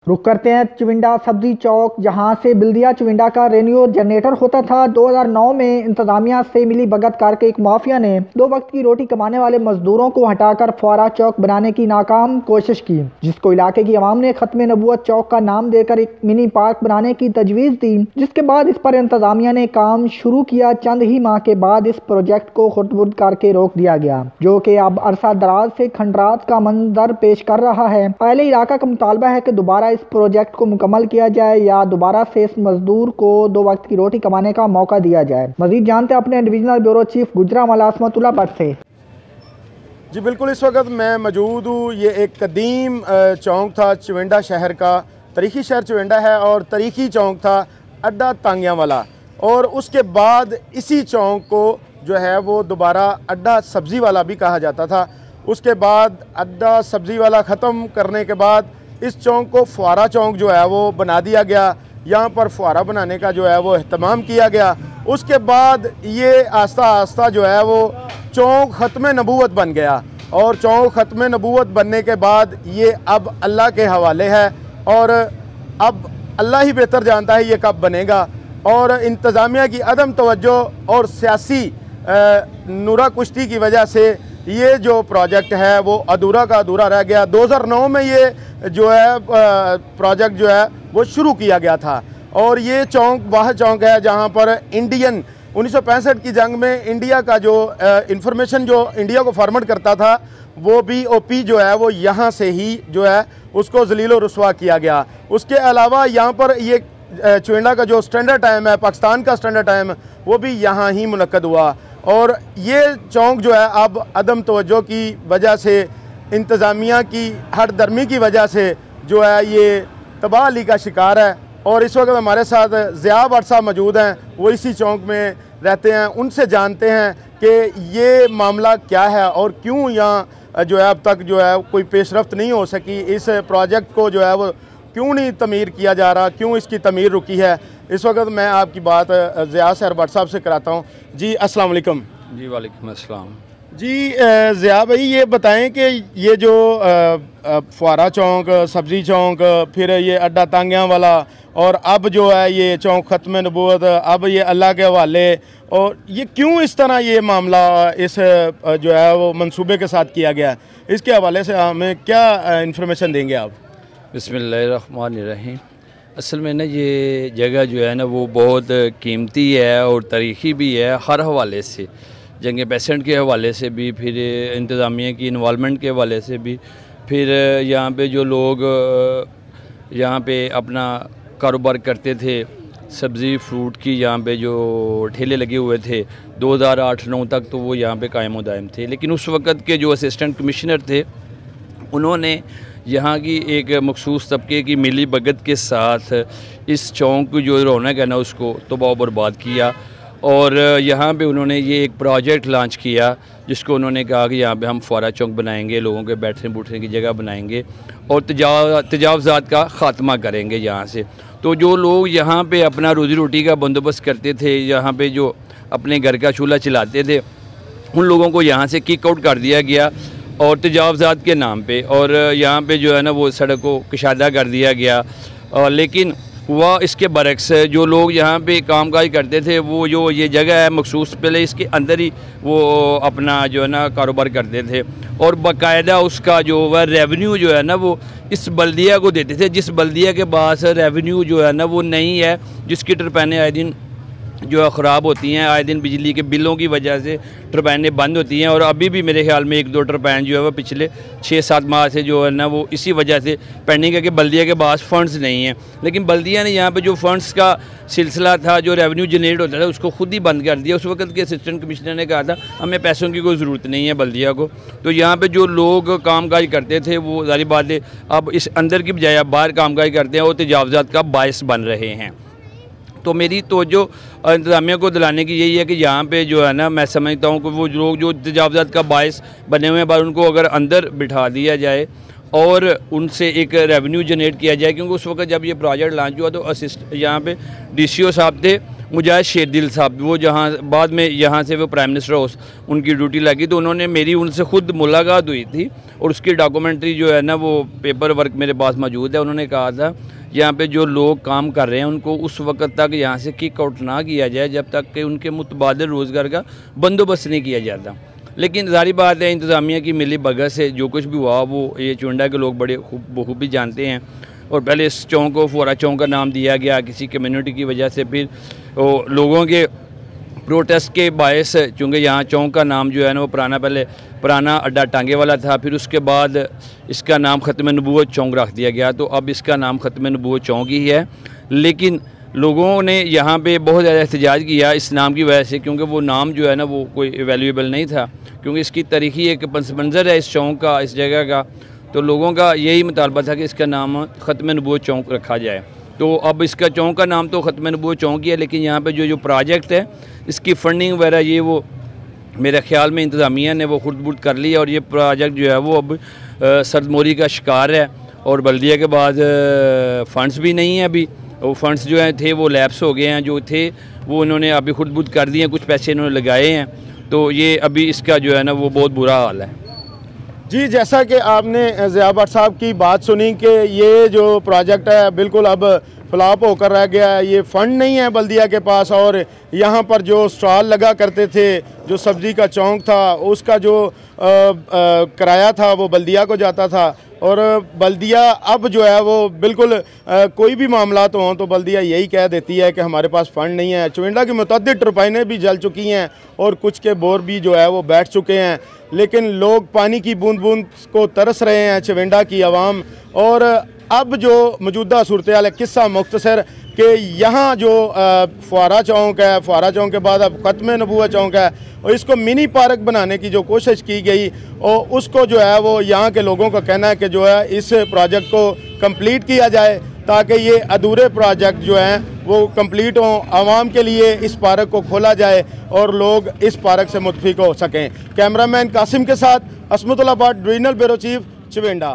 रुक करते हैं चविंडा सब्जी चौक, जहां से बिल्दिया चविंडा का रेन्यू जनरेटर होता था। 2009 में इंतजामिया से मिली भगत करके एक माफिया ने 2 वक्त की रोटी कमाने वाले मजदूरों को हटाकर फुआरा चौक बनाने की नाकाम कोशिश की, जिसको इलाके की आवाम ने खत्म नबूवत चौक का नाम देकर एक मिनी पार्क बनाने की तजवीज़ दी, जिसके बाद इस पर इंतजामिया ने काम शुरू किया। चंद ही माह के बाद इस प्रोजेक्ट को खुर्द करके रोक दिया गया, जो कि अब अरसा दराज से खंडरात का मंजर पेश कर रहा है। पहले इलाका का मुतालबा है कि दोबारा इस प्रोजेक्ट को मुकम्मल किया जाए या दोबारा से इस मजदूर को 2 वक्त की रोटी कमाने का मौका दिया जाए। मजीद जानते हैं अपने divisional bureau chief Gujranwala Asmatullah Bhatt से। जी बिल्कुल, इस वक्त मैं मौजूद हूँ। ये एक कदीम चौक था चविंडा शहर का। तारीखी शहर चविंडा है और तारीखी चौक था अड्डा तांगियां वाला, और उसके बाद इसी चौक को जो है वो दोबारा अड्डा सब्ज़ी वाला भी कहा जाता था। उसके बाद अड्डा सब्ज़ी वाला ख़त्म करने के बाद इस चौक को फुआरा चौक जो है वो बना दिया गया। यहाँ पर फुआरा बनाने का जो है वो अहतमाम किया गया। उसके बाद ये आस्ता आस्ता जो है वो चौक ख़त्म नबूवत बन गया, और चौक ख़त्म नबूवत बनने के बाद ये अब अल्लाह के हवाले है, और अब अल्लाह ही बेहतर जानता है ये कब बनेगा। और इंतज़ामिया की अदम तवज्जो और सियासी नुरा कुश्ती की वजह से ये जो प्रोजेक्ट है वो अधूरा का अधूरा रह गया। 2009 में ये जो है प्रोजेक्ट जो है वो शुरू किया गया था, और ये चौक वह चौक है जहाँ पर इंडियन 1965 की जंग में इंडिया का जो इंफॉर्मेशन जो इंडिया को फॉरवर्ड करता था वो BOP जो है वो यहाँ से ही जो है उसको जलील रुस्वा किया गया। उसके अलावा यहाँ पर ये चविंडा का जो स्टैंडर्ड टाइम है, पाकिस्तान का स्टैंडर्ड टाइम, वो भी यहाँ ही मुनक्कद हुआ। और ये चौक जो है अब अदम तवज्जो की वजह से, इंतज़ामिया की हरदर्मी की वजह से जो है ये तबाही का शिकार है। और इस वक्त हमारे साथ ज़िया भट्ट साहब मौजूद हैं, वो इसी चौक में रहते हैं। उनसे जानते हैं कि ये मामला क्या है और क्यों यहाँ जो है अब तक जो है कोई पेशरफ्त नहीं हो सकी। इस प्रोजेक्ट को जो है वो क्यों नहीं तमीर किया जा रहा, क्यों इसकी तमीर रुकी है। इस वक्त मैं आपकी बात ज़िया भट्ट साहब से कराता हूँ। जी अस्सलाम वालेकुम। जी वालेकुम अस्सलाम। जी ज़िया भाई, ये बताएं कि ये जो फुआरा चौक, सब्ज़ी चौक, फिर ये अड्डा तांगियां वाला, और अब जो है ये चौक ख़त्म नबूवत, अब ये अल्लाह के हवाले, और ये क्यों इस तरह ये मामला इस जो है वो मंसूबे के साथ किया गया, इसके हवाले से हमें क्या इंफॉर्मेशन देंगे आप? बिस्मिल्लाहिर्रहमानिर्रहीम। असल में ना ये जगह जो है ना वो बहुत कीमती है और तारीख़ी भी है हर हवाले से, जंग पेसेंट के हवाले से भी, फिर इंतज़ामिया की इन्वॉल्वमेंट के हवाले से भी, फिर यहाँ पे जो लोग यहाँ पे अपना कारोबार करते थे सब्ज़ी फ्रूट की, यहाँ पे जो ठेले लगे हुए थे 2008-9 तक तो वो यहाँ पे कायम दायम थे। लेकिन उस वक़्त के जो असिस्टेंट कमिश्नर थे उन्होंने यहाँ की एक मखसूस तबके की मिली भगत के साथ इस चौक की जो रौनक है ना उसको तबाह बर्बाद किया, और यहाँ पे उन्होंने ये एक प्रोजेक्ट लॉन्च किया जिसको उन्होंने कहा कि यहाँ पे हम फुआरा चौक बनाएंगे, लोगों के बैठने बैठने की जगह बनाएंगे और तजावज़ात का ख़ात्मा करेंगे यहाँ से। तो जो लोग यहाँ पे अपना रोज़ी रोटी का बंदोबस्त करते थे, यहाँ पे जो अपने घर का चूल्हा चलाते थे, उन लोगों को यहाँ से किक आउट कर दिया गया और तजावज़ात के नाम पे, और यहाँ पे जो है ना वो सड़क को कशादा कर दिया गया। लेकिन वह इसके बरक्स जो लोग यहाँ पे कामकाज करते थे वो जो ये जगह है मखसूस, पहले इसके अंदर ही वो अपना जो है ना कारोबार करते थे, और बाकायदा उसका जो वह रेवेन्यू जो है ना वो इस बल्दिया को देते थे, जिस बल्दिया के पास रेवेन्यू जो है ना वो नहीं है, जिसकी टरपैनें आए दिन जो है ख़राब होती हैं, आए दिन बिजली के बिलों की वजह से टरबाइनें बंद होती हैं, और अभी भी मेरे ख्याल में 1-2 टरबाइन जो है वो पिछले 6-7 माह से जो है ना वो इसी वजह से पेंडिंग है कि बल्दिया के पास फ़ंड्स नहीं हैं। लेकिन बल्दिया ने यहाँ पे जो फ़ंड्स का सिलसिला था, जो रेवेन्यू जनरेट होता था, उसको खुद ही बंद कर दिया। उस वक्त के असिस्टेंट कमिश्नर ने कहा था हमें पैसों की कोई ज़रूरत नहीं है बल्दिया को। तो यहाँ पर जो लोग कामकाज करते थे वो ज़ाहिर बात है अब इस अंदर की बजाय अब बाहर कामकाज करते हैं और तजावज़ात का बायस बन रहे हैं। तो मेरी तवज्जो इंतज़ामिया को दिलाने की यही है कि यहाँ पे जो है ना मैं समझता हूँ कि वो लोग जो तजावज़ात का बायस बने हुए हैं बार उनको अगर अंदर बिठा दिया जाए और उनसे एक रेवेन्यू जनरेट किया जाए, क्योंकि उस वक्त जब ये प्रोजेक्ट लॉन्च हुआ तो यहाँ पे DCO साहब थे मुजाहिद शेरदिल साहब, वो जहाँ बाद में यहाँ से वो प्राइम मिनिस्टर हाउस उनकी ड्यूटी लगी, तो उन्होंने मेरी उनसे खुद मुलाकात हुई थी और उसकी डॉक्यूमेंट्री जो है ना वो पेपर वर्क मेरे पास मौजूद है। उन्होंने कहा था यहाँ पे जो लोग काम कर रहे हैं उनको उस वक्त तक यहाँ से किक आउट ना किया जाए जब तक कि उनके मुतबादिल रोज़गार का बंदोबस्त नहीं किया जाता। लेकिन ज़ाहिर बात है इंतज़ामिया की मिली भगत से जो कुछ भी हुआ वो ये चुविंडा के लोग बड़े बखूबी जानते हैं। और पहले इस चौक को फुआरा चौक का नाम दिया गया किसी कम्युनिटी की वजह से, फिर लोगों के प्रोटेस्ट के बायस, चूँकि यहाँ चौक का नाम जो है ना वो पुराना अड्डा टांगे वाला था, फिर उसके बाद इसका नाम ख़त्म नबूवत चौक रख दिया गया। तो अब इसका नाम ख़त्म नबूवत चौक ही है। लेकिन लोगों ने यहाँ पे बहुत ज़्यादा एहतजाज किया इस नाम की वजह से, क्योंकि वो नाम जो है ना वो कोई वैल्यूएबल नहीं था, क्योंकि इसकी तारीख़ी एक पस मंज़र है इस चौक का, इस जगह का। तो लोगों का यही मुतालबा था कि इसका नाम ख़त्म नबूवत चौक रखा जाए। तो अब इसका चौक का नाम तो ख़त्म नबूवत चौक ही है, लेकिन यहाँ पे जो प्रोजेक्ट है इसकी फ़ंडिंग वगैरह ये वो मेरे ख्याल में इंतज़ामिया ने वो खुद कर ली, और ये प्रोजेक्ट जो है वो अब सरदमोरी का शिकार है। और बल्दिया के बाद फ़ंड्स भी नहीं है अभी, वो फ़ंड्स जो हैं थे वो लैप्स हो गए हैं, जो थे वो उन्होंने अभी खुद कर दिए हैं, कुछ पैसे इन्होंने लगाए हैं। तो ये अभी इसका जो है ना वो बहुत बुरा हाल है। जी, जैसा कि आपने ज़िया भट्ट साहब की बात सुनी कि ये जो प्रोजेक्ट है बिल्कुल अब फ्लॉप होकर रह गया है, ये फ़ंड नहीं है बल्दिया के पास, और यहाँ पर जो स्टॉल लगा करते थे, जो सब्ज़ी का चौक था, उसका जो किराया था वो बल्दिया को जाता था। और बल्दिया अब जो है वो बिल्कुल कोई भी मामला तो हों तो बल्दिया यही कह देती है कि हमारे पास फ़ंड नहीं है। चुविंडा की मुतअद्दिद टरबाइनें भी जल चुकी हैं और कुछ के बोर भी जो है वो बैठ चुके हैं, लेकिन लोग पानी की बूंद बूंद को तरस रहे हैं, चुविंडा की आवाम। और अब जो मौजूदा सूरत हाल है, किस्सा मुख्तसर कि यहाँ जो फुआरा चौक है, फुआरा चौक के बाद अब ख़त्म नबूवत चौक है, और इसको मिनी पार्क बनाने की जो कोशिश की गई, और उसको जो है वो यहाँ के लोगों का कहना है कि जो है इस प्रोजेक्ट को कंप्लीट किया जाए ताकि ये अधूरे प्रोजेक्ट जो हैं वो कंप्लीट हों, आवाम के लिए इस पार्क को खोला जाए और लोग इस पार्क से मुतफिक हो सकें। कैमरामैन कासिम के साथ असमतुल्लाह भट्ट, डिवीजनल ब्यूरो चीफ, चुविंडा।